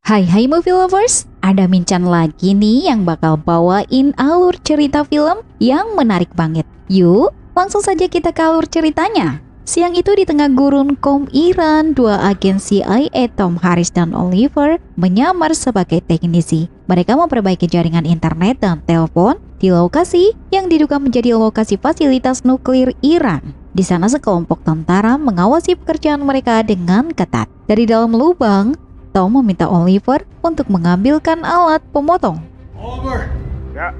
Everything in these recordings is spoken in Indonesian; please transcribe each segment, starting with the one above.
Hai movie lovers, ada Mincan lagi nih yang bakal bawain alur cerita film yang menarik banget. Yuk, langsung saja kita ke alur ceritanya. Siang itu di tengah gurun kaum Iran, dua agen CIA Tom Harris dan Oliver menyamar sebagai teknisi. Mereka memperbaiki jaringan internet dan telepon di lokasi yang diduga menjadi lokasi fasilitas nuklir Iran. Di sana sekelompok tentara mengawasi pekerjaan mereka dengan ketat. Dari dalam lubang, Tom meminta Oliver untuk mengambilkan alat pemotong. Oliver! Yeah.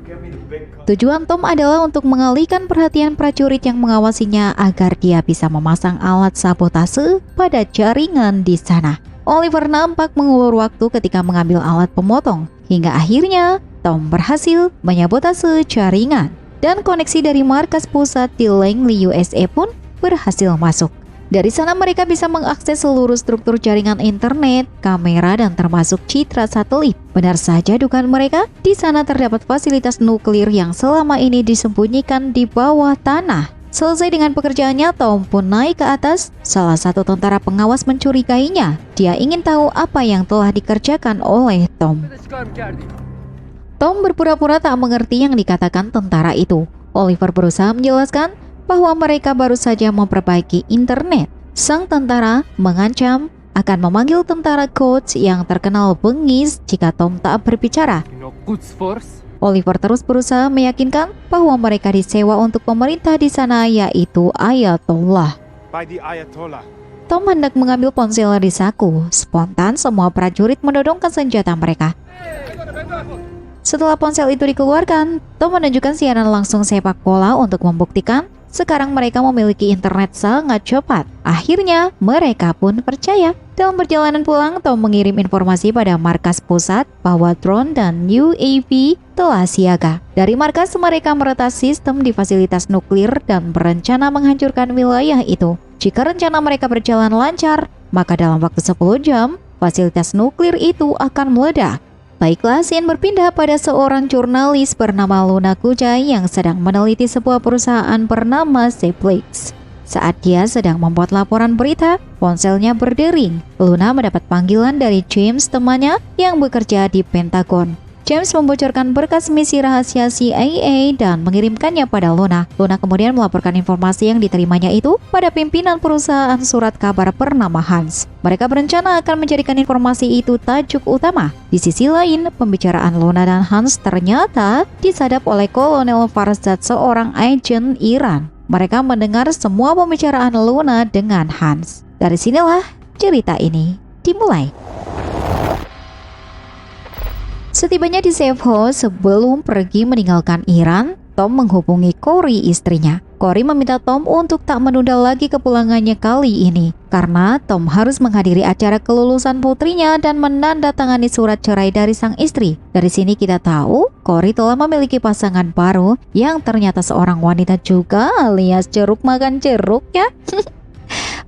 Get me the big cup. Tujuan Tom adalah untuk mengalihkan perhatian prajurit yang mengawasinya agar dia bisa memasang alat sabotase pada jaringan di sana. Oliver nampak mengulur waktu ketika mengambil alat pemotong, hingga akhirnya Tom berhasil menyabotase jaringan. Dan koneksi dari markas pusat di Langley, USA pun berhasil masuk. Dari sana mereka bisa mengakses seluruh struktur jaringan internet, kamera, dan termasuk citra satelit. Benar saja dugaan mereka, di sana terdapat fasilitas nuklir yang selama ini disembunyikan di bawah tanah. Selesai dengan pekerjaannya, Tom pun naik ke atas. Salah satu tentara pengawas mencurigainya. Dia ingin tahu apa yang telah dikerjakan oleh Tom. Tom berpura-pura tak mengerti yang dikatakan tentara itu. Oliver berusaha menjelaskan bahwa mereka baru saja memperbaiki internet. Sang tentara mengancam akan memanggil tentara Quds yang terkenal bengis jika Tom tak berbicara. Quds Force? Oliver terus berusaha meyakinkan bahwa mereka disewa untuk pemerintah di sana, yaitu Ayatollah. By the Ayatollah. Tom hendak mengambil ponsel dari saku. Spontan semua prajurit menodongkan senjata mereka. Setelah ponsel itu dikeluarkan, Tom menunjukkan siaran langsung sepak bola untuk membuktikan sekarang mereka memiliki internet sangat cepat. Akhirnya, mereka pun percaya. Dalam perjalanan pulang, Tom mengirim informasi pada markas pusat bahwa drone dan UAV telah siaga. Dari markas, mereka meretas sistem di fasilitas nuklir dan berencana menghancurkan wilayah itu. Jika rencana mereka berjalan lancar, maka dalam waktu 10 jam, fasilitas nuklir itu akan meledak. Baiklah, scene berpindah pada seorang jurnalis bernama Luna Kujai yang sedang meneliti sebuah perusahaan bernama Seplex. Saat dia sedang membuat laporan berita, ponselnya berdering. Luna mendapat panggilan dari James, temannya yang bekerja di Pentagon. James membocorkan berkas misi rahasia CIA dan mengirimkannya pada Luna. Luna kemudian melaporkan informasi yang diterimanya itu pada pimpinan perusahaan surat kabar bernama Hans. Mereka berencana akan menjadikan informasi itu tajuk utama. Di sisi lain, pembicaraan Luna dan Hans ternyata disadap oleh Kolonel Farzad, seorang agen Iran. Mereka mendengar semua pembicaraan Luna dengan Hans. Dari sinilah cerita ini dimulai. Setibanya di safe house sebelum pergi meninggalkan Iran, Tom menghubungi Corey, istrinya. Corey meminta Tom untuk tak menunda lagi kepulangannya kali ini, karena Tom harus menghadiri acara kelulusan putrinya dan menandatangani surat cerai dari sang istri. Dari sini kita tahu, Corey telah memiliki pasangan baru yang ternyata seorang wanita juga, alias jeruk makan jeruk ya.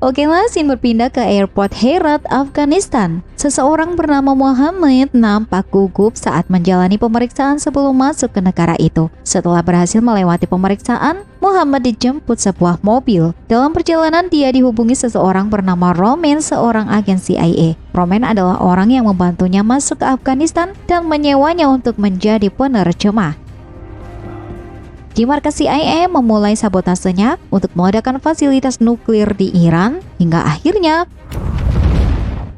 Oke lah, scene berpindah ke airport Herat, Afghanistan. Seseorang bernama Muhammad nampak gugup saat menjalani pemeriksaan sebelum masuk ke negara itu. Setelah berhasil melewati pemeriksaan, Muhammad dijemput sebuah mobil. Dalam perjalanan dia dihubungi seseorang bernama Roman, seorang agen CIA. Roman adalah orang yang membantunya masuk ke Afghanistan dan menyewanya untuk menjadi penerjemah. Di markas CIA memulai sabotasenya untuk meledakkan fasilitas nuklir di Iran, hingga akhirnya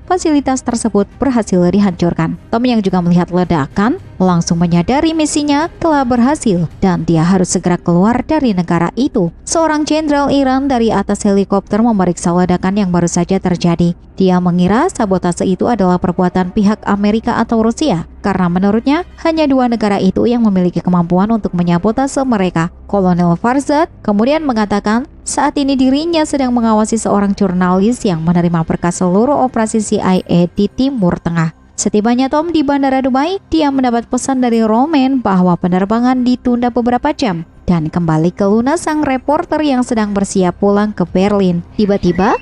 fasilitas tersebut berhasil dihancurkan. Tom yang juga melihat ledakan langsung menyadari misinya telah berhasil dan dia harus segera keluar dari negara itu. Seorang jenderal Iran dari atas helikopter memeriksa ledakan yang baru saja terjadi. Dia mengira sabotase itu adalah perbuatan pihak Amerika atau Rusia, karena menurutnya hanya dua negara itu yang memiliki kemampuan untuk menyabotase mereka. Kolonel Farzad kemudian mengatakan saat ini dirinya sedang mengawasi seorang jurnalis yang menerima berkas seluruh operasi CIA di Timur Tengah. Setibanya Tom di Bandara Dubai, dia mendapat pesan dari Roman bahwa penerbangan ditunda beberapa jam dan kembali ke Luna, sang reporter yang sedang bersiap pulang ke Berlin. Tiba-tiba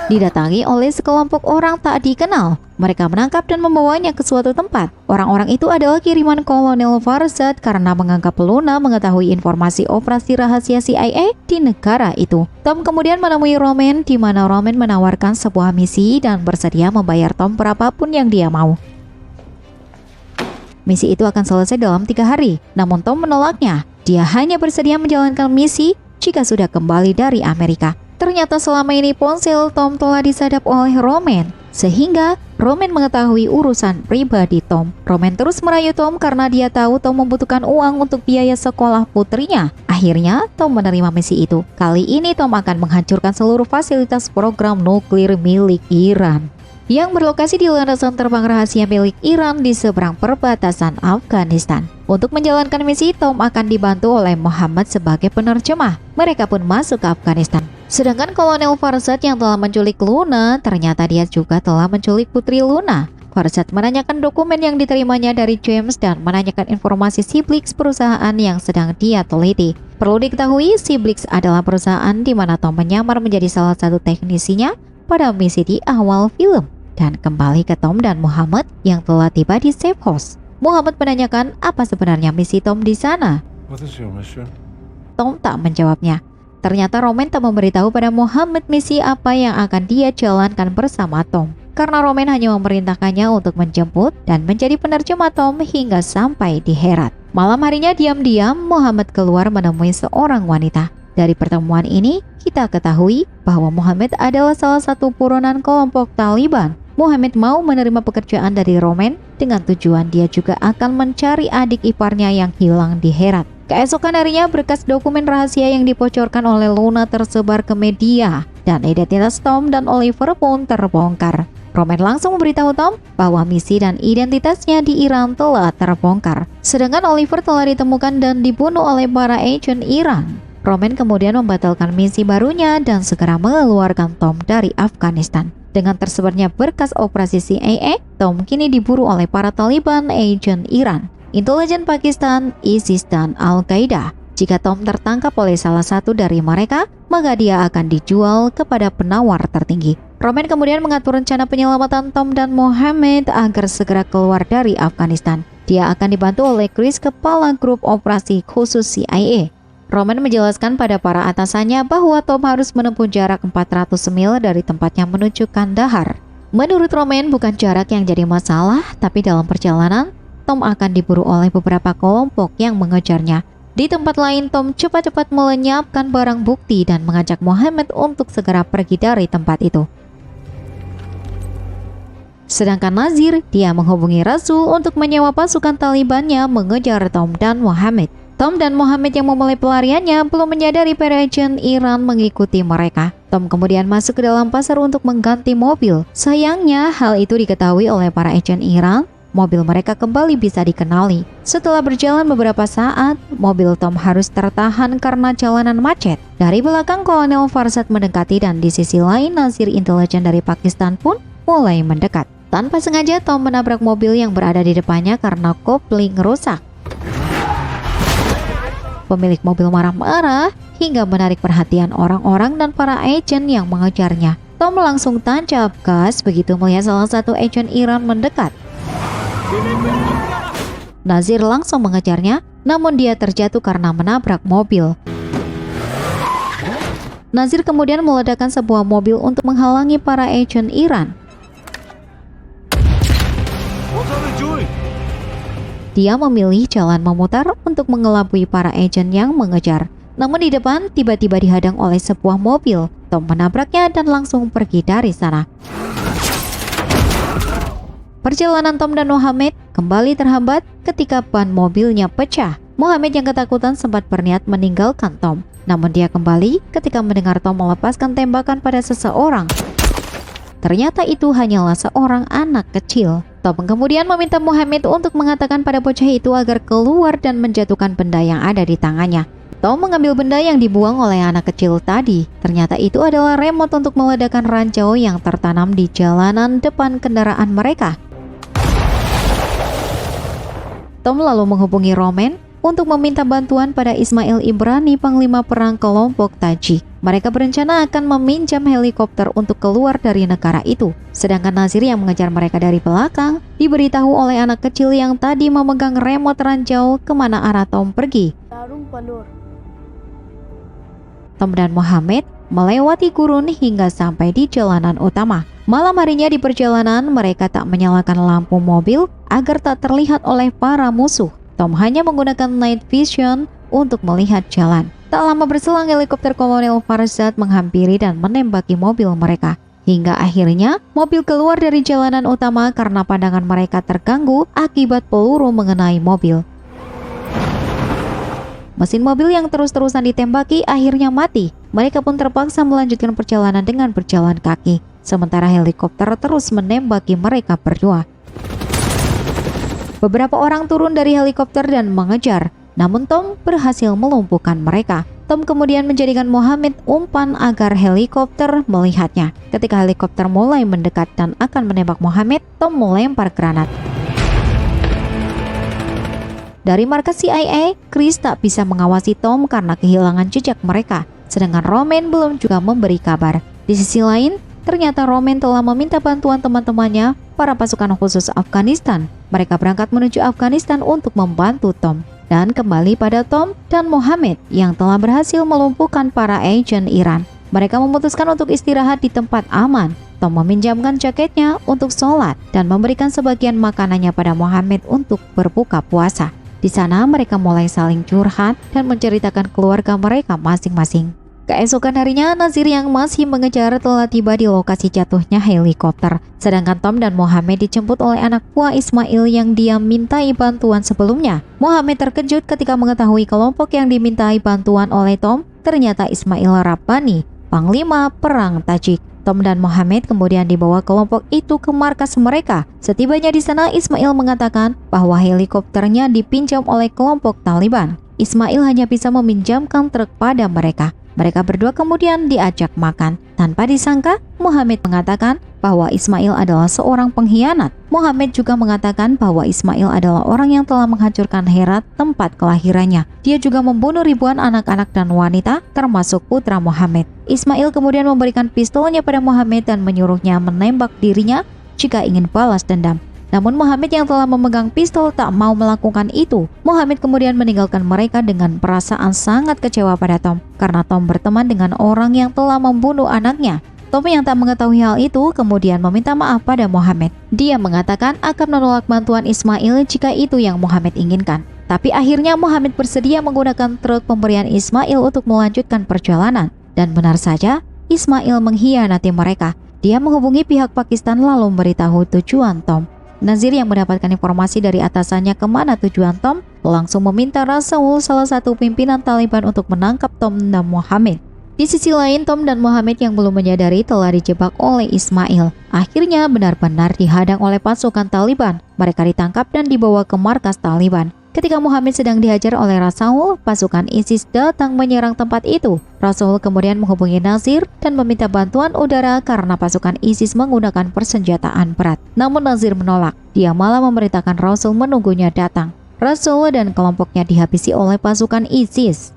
Didatangi oleh sekelompok orang tak dikenal. Mereka menangkap dan membawanya ke suatu tempat. Orang-orang itu adalah kiriman Kolonel Farzad karena menganggap Luna mengetahui informasi operasi rahasia CIA di negara itu. Tom kemudian menemui Roman, di mana Roman menawarkan sebuah misi dan bersedia membayar Tom berapapun yang dia mau. Misi itu akan selesai dalam 3 hari, namun Tom menolaknya. Dia hanya bersedia menjalankan misi jika sudah kembali dari Amerika. Ternyata selama ini ponsel Tom telah disadap oleh Roman, sehingga Roman mengetahui urusan pribadi Tom. Roman terus merayu Tom karena dia tahu Tom membutuhkan uang untuk biaya sekolah putrinya. Akhirnya Tom menerima misi itu. Kali ini Tom akan menghancurkan seluruh fasilitas program nuklir milik Iran yang berlokasi di landasan terbang rahasia milik Iran di seberang perbatasan Afghanistan. Untuk menjalankan misi, Tom akan dibantu oleh Muhammad sebagai penerjemah. Mereka pun masuk ke Afghanistan. Sedangkan Kolonel Farzad yang telah menculik Luna, ternyata dia juga telah menculik putri Luna. Farzad menanyakan dokumen yang diterimanya dari James dan menanyakan informasi Siblix, perusahaan yang sedang dia teliti. Perlu diketahui, Siblix adalah perusahaan di mana Tom menyamar menjadi salah satu teknisinya pada misi di awal film. Dan kembali ke Tom dan Muhammad yang telah tiba di safe house. Muhammad menanyakan apa sebenarnya misi Tom di sana. What is your mission? Tom tak menjawabnya. Ternyata Roman tak memberitahu pada Muhammad misi apa yang akan dia jalankan bersama Tom. Karena Roman hanya memerintahkannya untuk menjemput dan menjadi penerjemah Tom hingga sampai di Herat. Malam harinya diam-diam Muhammad keluar menemui seorang wanita. Dari pertemuan ini, kita ketahui bahwa Muhammad adalah salah satu buronan kelompok Taliban. Muhammad mau menerima pekerjaan dari Roman dengan tujuan dia juga akan mencari adik iparnya yang hilang di Herat. Keesokan harinya berkas dokumen rahasia yang dibocorkan oleh Luna tersebar ke media dan identitas Tom dan Oliver pun terbongkar. Roman langsung memberitahu Tom bahwa misi dan identitasnya di Iran telah terbongkar. Sedangkan Oliver telah ditemukan dan dibunuh oleh para agen Iran. Roman kemudian membatalkan misi barunya dan segera mengeluarkan Tom dari Afghanistan. Dengan tersebarnya berkas operasi CIA, Tom kini diburu oleh para Taliban, agen Iran, intelijen Pakistan, ISIS, dan Al-Qaeda. Jika Tom tertangkap oleh salah satu dari mereka, maka dia akan dijual kepada penawar tertinggi. Roman kemudian mengatur rencana penyelamatan Tom dan Muhammad agar segera keluar dari Afghanistan. Dia akan dibantu oleh Chris, kepala grup operasi khusus CIA. Roman menjelaskan pada para atasannya bahwa Tom harus menempuh jarak 400 mil dari tempatnya menuju Kandahar. Menurut Roman, bukan jarak yang jadi masalah, tapi dalam perjalanan, Tom akan diburu oleh beberapa kelompok yang mengejarnya. Di tempat lain, Tom cepat-cepat melenyapkan barang bukti dan mengajak Muhammad untuk segera pergi dari tempat itu. Sedangkan Nazir, dia menghubungi Rasul untuk menyewa pasukan Talibannya mengejar Tom dan Muhammad. Tom dan Muhammad yang memulai pelariannya belum menyadari para agen Iran mengikuti mereka. Tom kemudian masuk ke dalam pasar untuk mengganti mobil. Sayangnya, hal itu diketahui oleh para agen Iran. Mobil mereka kembali bisa dikenali. Setelah berjalan beberapa saat, mobil Tom harus tertahan karena jalanan macet. Dari belakang, Kolonel Farzad mendekati dan di sisi lain, Nazir intelijen dari Pakistan pun mulai mendekat. Tanpa sengaja, Tom menabrak mobil yang berada di depannya karena kopling rusak. Pemilik mobil marah-marah hingga menarik perhatian orang-orang dan para agen yang mengejarnya. Tom langsung tancap gas begitu melihat salah satu agen Iran mendekat. Nazir langsung mengejarnya, namun dia terjatuh karena menabrak mobil. Nazir kemudian meledakkan sebuah mobil untuk menghalangi para agen Iran. Dia memilih jalan memutar untuk mengelabui para agen yang mengejar. Namun di depan tiba-tiba dihadang oleh sebuah mobil. Tom menabraknya dan langsung pergi dari sana. Perjalanan Tom dan Muhammad kembali terhambat ketika ban mobilnya pecah. Muhammad yang ketakutan sempat berniat meninggalkan Tom. Namun dia kembali ketika mendengar Tom melepaskan tembakan pada seseorang. Ternyata itu hanyalah seorang anak kecil. Tom kemudian meminta Muhammad untuk mengatakan pada bocah itu agar keluar dan menjatuhkan benda yang ada di tangannya. Tom mengambil benda yang dibuang oleh anak kecil tadi. Ternyata itu adalah remote untuk meledakkan ranjau yang tertanam di jalanan depan kendaraan mereka. Tom lalu menghubungi Roman untuk meminta bantuan pada Ismail Ibrani, panglima perang kelompok Tajik. Mereka berencana akan meminjam helikopter untuk keluar dari negara itu. Sedangkan Nazir yang mengejar mereka dari belakang diberitahu oleh anak kecil yang tadi memegang remote ranjau kemana arah Tom pergi. Tom dan Mohammed melewati gurun hingga sampai di jalanan utama. Malam harinya di perjalanan, mereka tak menyalakan lampu mobil agar tak terlihat oleh para musuh. Tom hanya menggunakan night vision untuk melihat jalan. Tak lama berselang, helikopter Kolonel Farzad menghampiri dan menembaki mobil mereka. Hingga akhirnya, mobil keluar dari jalanan utama karena pandangan mereka terganggu akibat peluru mengenai mobil. Mesin mobil yang terus-terusan ditembaki akhirnya mati. Mereka pun terpaksa melanjutkan perjalanan dengan berjalan kaki. Sementara helikopter terus menembaki mereka berdua. Beberapa orang turun dari helikopter dan mengejar. Namun Tom berhasil melumpuhkan mereka. Tom kemudian menjadikan Mohammed umpan agar helikopter melihatnya. Ketika helikopter mulai mendekat dan akan menembak Mohammed, Tom melempar granat. Dari markas CIA, Chris tak bisa mengawasi Tom karena kehilangan jejak mereka. Sedangkan Roman belum juga memberi kabar. Di sisi lain, ternyata Roman telah meminta bantuan teman-temannya, para pasukan khusus Afghanistan. Mereka berangkat menuju Afghanistan untuk membantu Tom. Dan kembali pada Tom dan Mohammed yang telah berhasil melumpuhkan para agen Iran. Mereka memutuskan untuk istirahat di tempat aman. Tom meminjamkan jaketnya untuk sholat dan memberikan sebagian makanannya pada Mohammed untuk berbuka puasa. Di sana mereka mulai saling curhat dan menceritakan keluarga mereka masing-masing. Keesokan harinya, Nazir yang masih mengejar telah tiba di lokasi jatuhnya helikopter. Sedangkan Tom dan Mohammed dijemput oleh anak buah Ismail yang dia mintai bantuan sebelumnya. Mohammed terkejut ketika mengetahui kelompok yang dimintai bantuan oleh Tom ternyata Ismail Rabbani, panglima perang Tajik. Tom dan Mohammed kemudian dibawa kelompok itu ke markas mereka. Setibanya di sana, Ismail mengatakan bahwa helikopternya dipinjam oleh kelompok Taliban. Ismail hanya bisa meminjamkan truk pada mereka. Mereka berdua kemudian diajak makan. Tanpa disangka, Mohammed mengatakan bahwa Ismail adalah seorang pengkhianat. Mohammed juga mengatakan bahwa Ismail adalah orang yang telah menghancurkan Herat, tempat kelahirannya. Dia juga membunuh ribuan anak-anak dan wanita, termasuk putra Mohammed. Ismail kemudian memberikan pistolnya pada Mohammed dan menyuruhnya menembak dirinya jika ingin balas dendam. Namun Mohammed yang telah memegang pistol tak mau melakukan itu. Mohammed kemudian meninggalkan mereka dengan perasaan sangat kecewa pada Tom karena Tom berteman dengan orang yang telah membunuh anaknya. Tom yang tak mengetahui hal itu kemudian meminta maaf pada Mohammed. Dia mengatakan akan menolak bantuan Ismail jika itu yang Mohammed inginkan. Tapi akhirnya Mohammed bersedia menggunakan truk pemberian Ismail untuk melanjutkan perjalanan. Dan benar saja, Ismail mengkhianati mereka. Dia menghubungi pihak Pakistan lalu memberitahu tujuan Tom. Nazir yang mendapatkan informasi dari atasannya kemana tujuan Tom, langsung meminta Rasaul, salah satu pimpinan Taliban, untuk menangkap Tom dan Mohammed. Di sisi lain, Tom dan Mohammed yang belum menyadari telah dijebak oleh Ismail. Akhirnya benar-benar dihadang oleh pasukan Taliban. Mereka ditangkap dan dibawa ke markas Taliban. Ketika Mohammed sedang dihajar oleh Rasaul, pasukan ISIS datang menyerang tempat itu. Rasaul kemudian menghubungi Nazir dan meminta bantuan udara karena pasukan ISIS menggunakan persenjataan berat. Namun Nazir menolak. Dia malah memerintahkan Rasul menunggunya datang. Rasul dan kelompoknya dihabisi oleh pasukan ISIS.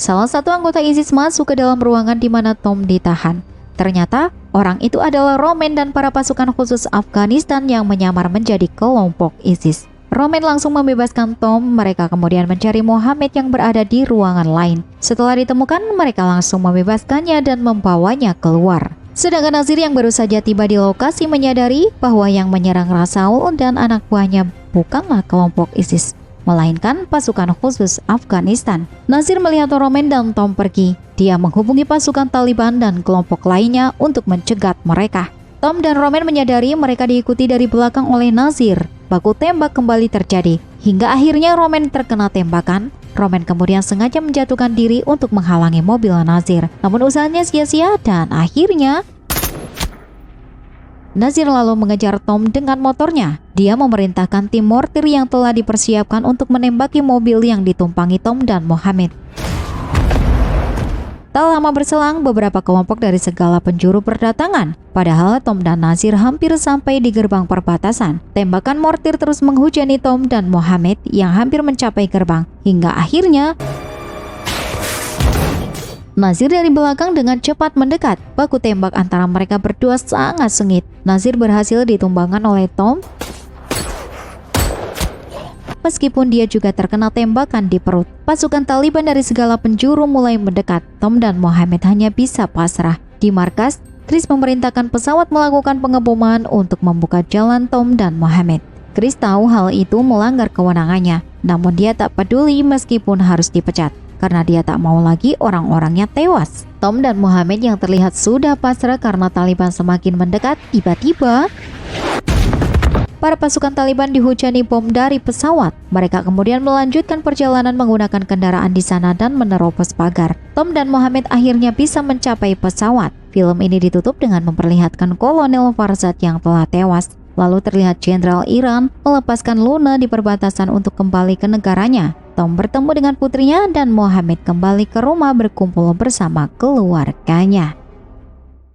Salah satu anggota ISIS masuk ke dalam ruangan di mana Tom ditahan. Ternyata orang itu adalah Roman dan para pasukan khusus Afghanistan yang menyamar menjadi kelompok ISIS. Roman langsung membebaskan Tom. Mereka kemudian mencari Mohammed yang berada di ruangan lain. Setelah ditemukan, mereka langsung membebaskannya dan membawanya keluar. Sedangkan Nazir yang baru saja tiba di lokasi menyadari bahwa yang menyerang Rasaul dan anak buahnya bukanlah kelompok ISIS, melainkan pasukan khusus Afghanistan. Nazir melihat Roman dan Tom pergi. Dia menghubungi pasukan Taliban dan kelompok lainnya untuk mencegat mereka. Tom dan Roman menyadari mereka diikuti dari belakang oleh Nazir. Baku tembak kembali terjadi, hingga akhirnya Roman terkena tembakan. Roman kemudian sengaja menjatuhkan diri untuk menghalangi mobil Nazir. Namun usahanya sia-sia dan akhirnya Nazir lalu mengejar Tom dengan motornya. Dia memerintahkan tim mortir yang telah dipersiapkan untuk menembaki mobil yang ditumpangi Tom dan Mohammed. Tak lama berselang, beberapa kelompok dari segala penjuru berdatangan. Padahal Tom dan Nazir hampir sampai di gerbang perbatasan. Tembakan mortir terus menghujani Tom dan Mohammed yang hampir mencapai gerbang. Hingga akhirnya Nazir dari belakang dengan cepat mendekat. Baku tembak antara mereka berdua sangat sengit. Nazir berhasil ditumbangkan oleh Tom, meskipun dia juga terkena tembakan di perut. Pasukan Taliban dari segala penjuru mulai mendekat. Tom dan Mohammed hanya bisa pasrah. Di markas, Chris memerintahkan pesawat melakukan pengeboman untuk membuka jalan Tom dan Mohammed. Chris tahu hal itu melanggar kewenangannya, namun dia tak peduli meskipun harus dipecat, karena dia tak mau lagi orang-orangnya tewas. Tom dan Mohammed yang terlihat sudah pasrah karena Taliban semakin mendekat, tiba-tiba para pasukan Taliban dihujani bom dari pesawat. Mereka kemudian melanjutkan perjalanan menggunakan kendaraan di sana dan menerobos pagar. Tom dan Mohammed akhirnya bisa mencapai pesawat. Film ini ditutup dengan memperlihatkan Kolonel Farzad yang telah tewas. Lalu terlihat Jenderal Iran melepaskan Luna di perbatasan untuk kembali ke negaranya. Tom bertemu dengan putrinya dan Mohammed kembali ke rumah berkumpul bersama keluarganya.